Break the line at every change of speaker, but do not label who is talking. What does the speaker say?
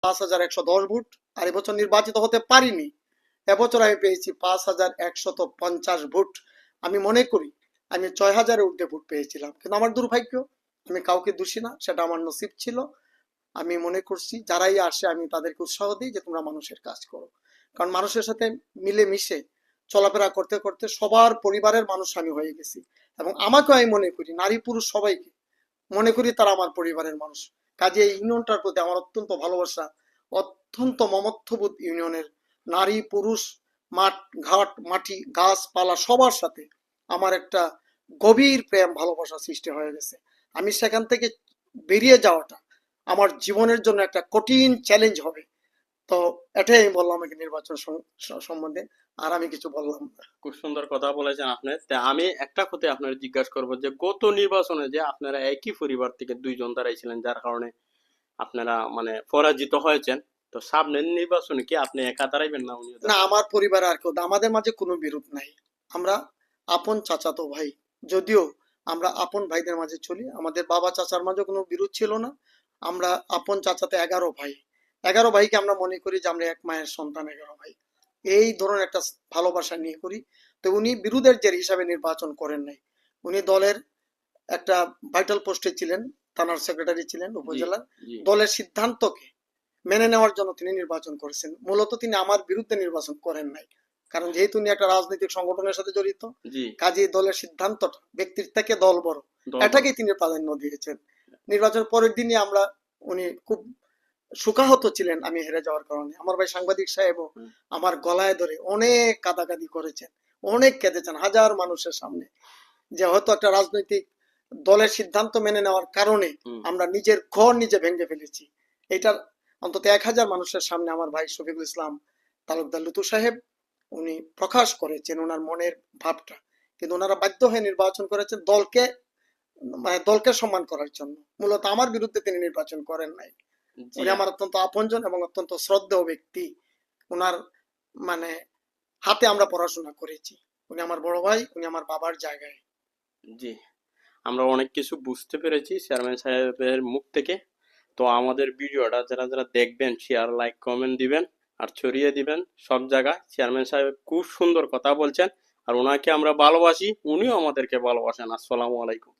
5,110 vote, আর এবছর নির্বাচিত হতে পারিনি। এবছর আমি পেয়েছি 5,150 ভোট। আমি মনে করি আমি 6,000-এর ঊর্ধ্বে ভোট পেয়েছিলাম, কিন্তু আমার দুর্ভাগ্য, আমি কাউকে দোষী না, সেটা আমার নসিব ছিল। আমি মনে করছি যারাই আসে আমি তাদেরকে উৎসাহ দিই যে তোমরা মানুষের কাজ করো, কারণ মানুষের সাথে মিলে মিশে চলাফেরা করতে করতে সবার পরিবারের মানুষ আমি হয়ে গেছি। এবং আমাকে আমি মনে করি, নারী পুরুষ সবাইকে মনে করি তারা আমার পরিবারের মানুষ। কাজে এই ইউনিয়নটার প্রতি আমার অত্যন্ত ভালোবাসা, অত্যন্ত মমত্ববোধ ইউনিয়নের। নারী পুরুষ, মাঠ ঘাট মাটি গাছপালা সবার সাথে আমার একটা গভীর প্রেম ভালোবাসা সৃষ্টি হয়ে গেছে। আমি সেখান থেকে বেরিয়ে যাওয়াটা আমার জীবনের জন্য একটা কঠিন চ্যালেঞ্জ হবে। তো এটাই আমি বললাম এই নির্বাচন সম্বন্ধে, আর আমি কিছু বললাম না।
খুব সুন্দর কথা বলেছেন আপনি। তা আমি একটা কথা আপনার জিজ্ঞাসা করবো যে গত নির্বাচনে যে আপনারা একই পরিবার থেকে দুইজন দাঁড়াইছিলেন, যার কারণে আপনারা মানে পরাজিত হয়েছেন, তো সামনের নির্বাচনে কি আপনি একা দাঁড়াইবেন না উনিও
না,
দাঁড়াবেন?
আমার পরিবার আর কেউ, আমাদের মাঝে কোনো বিরোধ নাই। আমরা আপন চাচাতো ভাই। যদিও আমরা আপন ভাইদের মাঝে চলি, আমাদের বাবা চাচার মাঝে কোনো বিরোধ ছিল না। আমরা আপন চাচাতে 11 ভাই। 11 ভাইকে আমরা মনে করি যে আমরা এক মায়ের সন্তান, 11 ভাই। এই ধরনের একটা ভালোবাসা নিয়ে করি। তো উনি বিরোধের জের হিসাবে নির্বাচন করেন নাই। উনি দলের একটা ভাইটাল পোস্টে ছিলেন, থানার সেক্রেটারি ছিলেন
জি,
উপজেলার।
জি,
দলের সিদ্ধান্তকে মেনে নেওয়ার জন্য তিনি নির্বাচন করেছেন। মূলত তিনি আমার বিরুদ্ধে নির্বাচন করেন নাই, কারণ যেহেতু উনি একটা রাজনৈতিক সংগঠনের সাথে জড়িত,
জি।
কাজেই দলের সিদ্ধান্তটা ব্যক্তির থেকে দল বড়,
দল বড়।
এটাকেই তিনি প্রাধান্য দিয়েছেন। নির্বাচন পরের দিনই আমরা, উনি খুব শোকাহত ছিলেন আমি হেরে যাওয়ার কারণে। আমার ভাই সাংবাদিক সাহেবও
হুম,
আমার গলায় ধরে অনেক কাঁদাকাঁদি করেছেন, অনেক কেঁদেছেন হাজার মানুষের সামনে, যে হয়তো একটা রাজনৈতিক দলের সিদ্ধান্ত মেনে নেওয়ার কারণে
হুম।
আমরা নিজের ঘর নিজে ভেঙে ফেলেছি। এটার অন্তত 1,000 মানুষের সামনে আমার ভাই শফিকুল ইসলাম তালুকদার লুতু সাহেব উনি প্রকাশ করেছেন ওনার মনের ভাবটা। কিন্তু ওনারা বাধ্য হয়ে নির্বাচন করেছেন দলকে, মানে দলকে সম্মান করার জন্য। মূলত আমার বিরুদ্ধে তিনি নির্বাচন করেন নাই।
জি,
উনি আমার অত্যন্ত আপনজন এবং অত্যন্ত শ্রদ্ধেয় ব্যক্তি। ওনার মানে হাতে আমরা পড়াশোনা করেছি। উনি আমার বড় ভাই, উনি আমার বাবার জায়গায়।
জি। আমরা অনেক কিছু বুঝতে পেরেছি চেয়ারম্যান সাহেবের মুখ থেকে। তো আমাদের ভিডিওটা যারা যারা দেখবেন, শেয়ার লাইক কমেন্ট দিবেন আর ছড়িয়ে দিবেন সব জায়গায়। চেয়ারম্যান সাহেব খুব সুন্দর কথা বলছেন, আর ওনাকে আমরা ভালোবাসি, উনিও আমাদেরকে ভালোবাসেন। আসসালামু আলাইকুম।